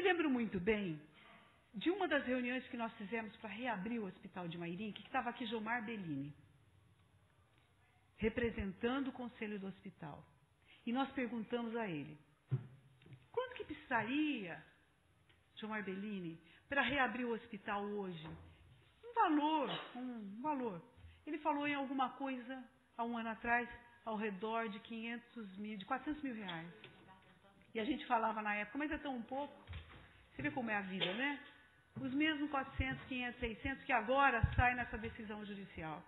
lembro muito bem de uma das reuniões que nós fizemos para reabrir o Hospital de Mairinque, que estava aqui Gilmar Bellini, representando o conselho do hospital. E nós perguntamos a ele, quanto que precisaria, Gilmar Bellini, para reabrir o hospital hoje? Um valor. Ele falou em alguma coisa, há um ano atrás, ao redor de 400 mil reais. E a gente falava na época, mas é tão pouco. Você vê como é a vida, né? Os mesmos 400, 500, 600 que agora saem nessa decisão judicial.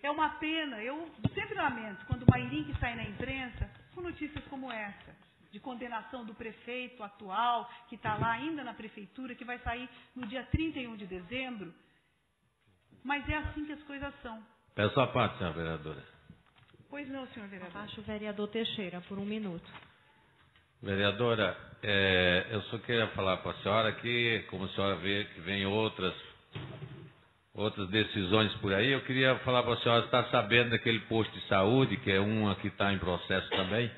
É uma pena, eu sempre lamento, quando o Mairinque sai na imprensa, com notícias como essa, de condenação do prefeito atual, que está lá ainda na prefeitura, que vai sair no dia 31 de dezembro. Mas é assim que as coisas são. Peço a parte, senhora vereadora. Pois não, senhor vereador. Abaixo o vereador Teixeira, por 1 minuto. Vereadora, eu só queria falar para a senhora que, como a senhora vê que vem outras decisões por aí, eu queria falar para a senhora, está sabendo daquele posto de saúde, que é uma que está em processo também,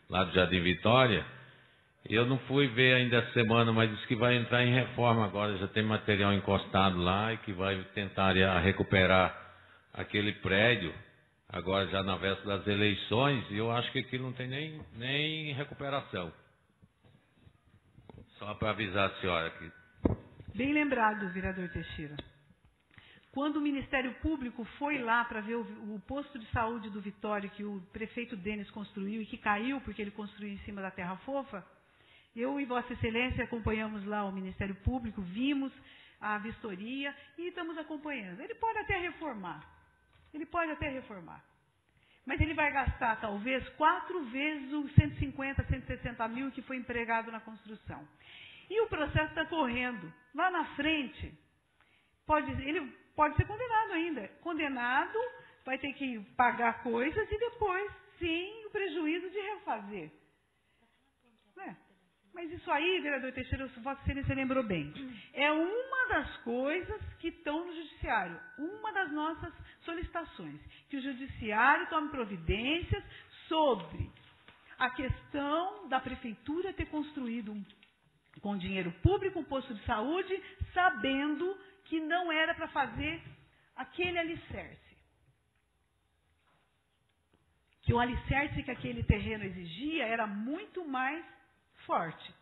lá do Jardim Vitória. Eu não fui ver ainda essa semana, mas disse que vai entrar em reforma agora, já tem material encostado lá e que vai tentar recuperar aquele prédio, agora já na véspera das eleições, e eu acho que aquilo não tem nem recuperação. Só para avisar a senhora aqui. Bem lembrado, vereador Teixeira. Quando o Ministério Público foi lá para ver o posto de saúde do Vitória, que o prefeito Denis construiu e que caiu porque ele construiu em cima da terra fofa, eu e Vossa Excelência acompanhamos lá o Ministério Público, vimos a vistoria e estamos acompanhando. Ele pode até reformar. Mas ele vai gastar, talvez, 4 vezes os 150, 160 mil que foi empregado na construção. E o processo está correndo. Lá na frente, ele pode ser condenado ainda. Condenado, vai ter que pagar coisas e depois, sim, o prejuízo de refazer. Mas isso aí, vereador Teixeira, Vossa Excelência lembrou bem. É uma das coisas que estão no judiciário. Uma das nossas solicitações. Que o judiciário tome providências sobre a questão da prefeitura ter construído com dinheiro público um posto de saúde, sabendo que não era para fazer aquele alicerce. Que o alicerce que aquele terreno exigia era muito mais forte.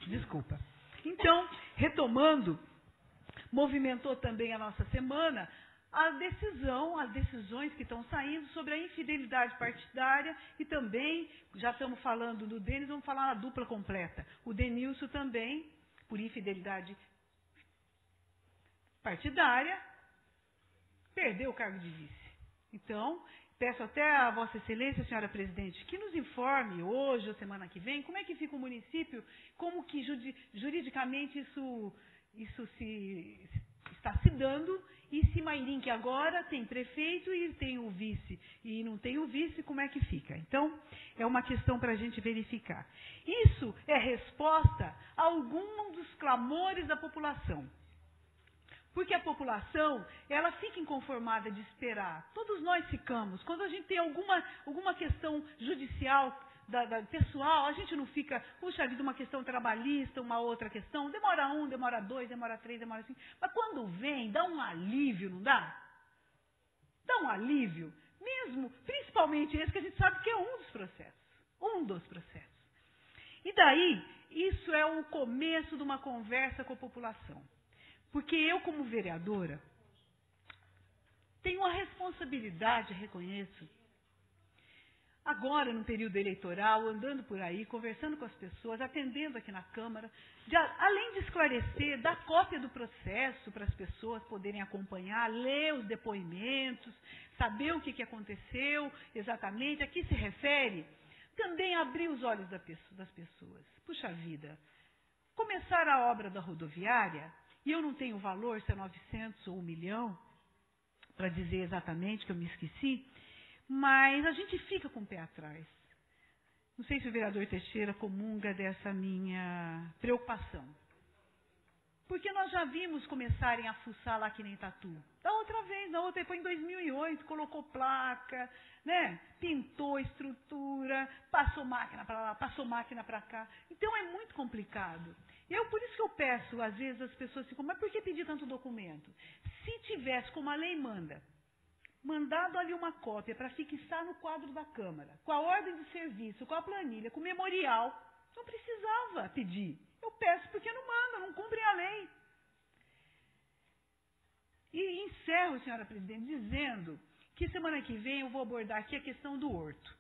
Desculpa. Então, retomando, movimentou também a nossa semana as decisões que estão saindo sobre a infidelidade partidária e também, já estamos falando do Denis, vamos falar na dupla completa. O Denilson também, por infidelidade partidária, perdeu o cargo de vice. Então, peço até a Vossa Excelência, senhora Presidente, que nos informe hoje ou semana que vem como é que fica o município, como que juridicamente isso está se dando, e se Mairinque agora tem prefeito e tem o vice, e não tem o vice, como é que fica? Então, é uma questão para a gente verificar. Isso é resposta a algum dos clamores da população. Porque a população, ela fica inconformada de esperar. Todos nós ficamos. Quando a gente tem alguma questão judicial, pessoal, a gente não fica, puxa vida, uma questão trabalhista, uma outra questão, demora 1, demora 2, demora 3, demora 5. Mas quando vem, dá um alívio, não dá? Dá um alívio. Mesmo, principalmente esse que a gente sabe que é um dos processos. E daí, isso é o começo de uma conversa com a população. Porque eu, como vereadora, tenho uma responsabilidade, reconheço, agora no período eleitoral, andando por aí, conversando com as pessoas, atendendo aqui na Câmara, além de esclarecer, dar cópia do processo para as pessoas poderem acompanhar, ler os depoimentos, saber o que aconteceu exatamente, a que se refere, também abrir os olhos das pessoas. Puxa vida, começar a obra da rodoviária, e eu não tenho valor, se é 900 ou 1 milhão, para dizer exatamente, que eu me esqueci, mas a gente fica com o pé atrás. Não sei se o vereador Teixeira comunga dessa minha preocupação. Porque nós já vimos começarem a fuçar lá que nem tatu. Da outra vez, foi em 2008, colocou placa, né? Pintou estrutura, passou máquina para lá, passou máquina para cá. Então é muito complicado. Por isso que eu peço, às vezes as pessoas ficam, mas por que pedir tanto documento? Se tivesse, como a lei manda, mandado ali uma cópia para fixar no quadro da Câmara, com a ordem de serviço, com a planilha, com o memorial, não precisava pedir. Eu peço porque não mandam, não cumprem a lei. E encerro, senhora presidente, dizendo que semana que vem eu vou abordar aqui a questão do horto.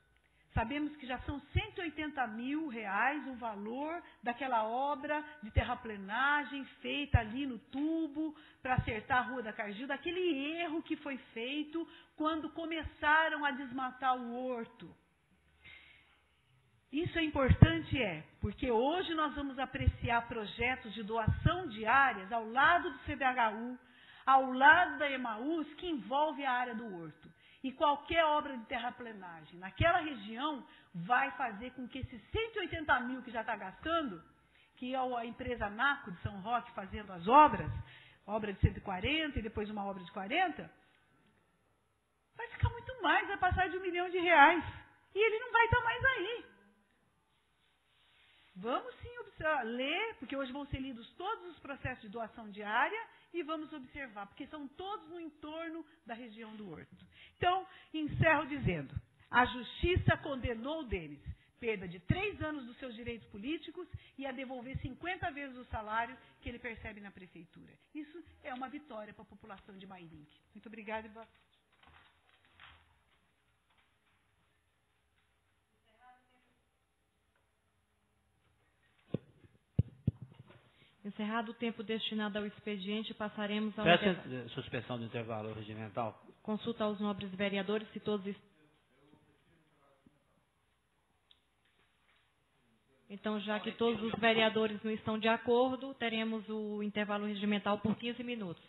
Sabemos que já são R$180 mil o valor daquela obra de terraplenagem feita ali no tubo para acertar a Rua da Cargil, daquele erro que foi feito quando começaram a desmatar o horto. Isso é importante, porque hoje nós vamos apreciar projetos de doação de áreas ao lado do CDHU, ao lado da Emaús, que envolve a área do horto. E qualquer obra de terraplenagem naquela região vai fazer com que esses 180 mil que já está gastando, que é a empresa NACO de São Roque fazendo as obras, obra de 140 e depois uma obra de 40, vai ficar muito mais, vai passar de R$1 milhão. E ele não vai estar mais aí. Vamos sim ler, porque hoje vão ser lidos todos os processos de doação de área e vamos observar, porque são todos no entorno da região do horto. Então, encerro dizendo, a justiça condenou o Denis, perda de 3 anos dos seus direitos políticos e a devolver 50 vezes o salário que ele percebe na prefeitura. Isso é uma vitória para a população de Mairinque. Muito obrigada. Encerrado o tempo destinado ao expediente, passaremos ao... Peço suspensão do intervalo regimental. Consulta aos nobres vereadores, se todos... Então, já que todos os vereadores não estão de acordo, teremos o intervalo regimental por 15 minutos.